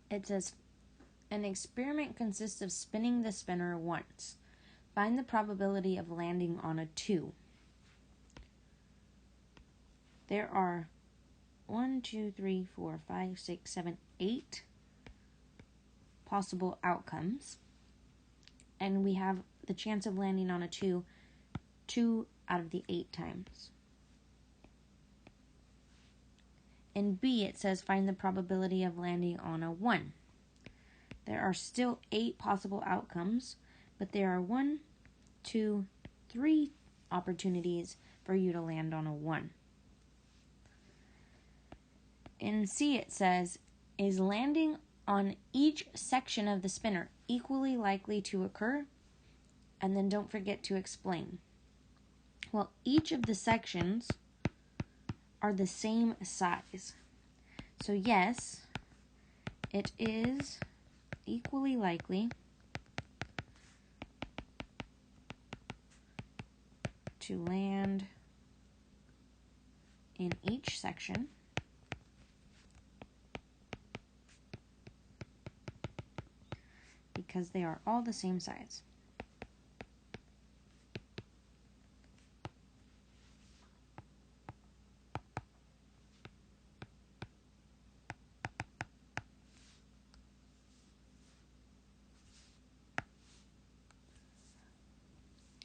it says, an experiment consists of spinning the spinner once. Find the probability of landing on a 2. There are 8 possible outcomes, and we have the chance of landing on a 2 out of the 8 times. In B, it says find the probability of landing on a 1. There are still 8 possible outcomes, but there are 1, 2, 3 opportunities for you to land on a 1. In C, it says, is landing on each section of the spinner equally likely to occur? And then don't forget to explain. Well, each of the sections are the same size. So yes, it is equally likely to land in each section because they are all the same size.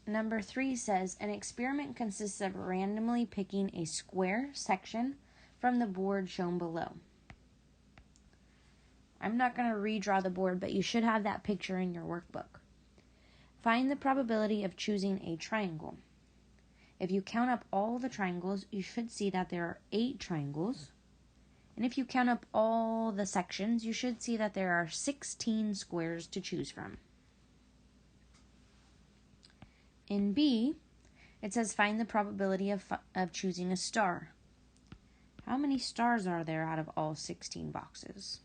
Number 3 says, an experiment consists of randomly picking a square section from the board shown below. I'm not going to redraw the board, but you should have that picture in your workbook. Find the probability of choosing a triangle. If you count up all the triangles, you should see that there are 8 triangles. And if you count up all the sections, you should see that there are 16 squares to choose from. In B, it says find the probability of choosing a star. How many stars are there out of all 16 boxes?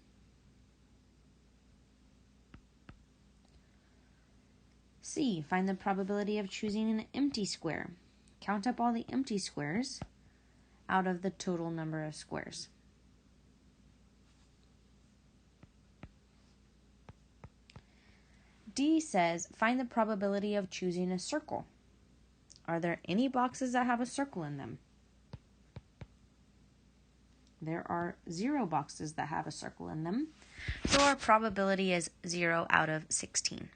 C, find the probability of choosing an empty square. Count up all the empty squares out of the total number of squares. D says, find the probability of choosing a circle. Are there any boxes that have a circle in them? There are 0 boxes that have a circle in them, so our probability is 0 out of 16.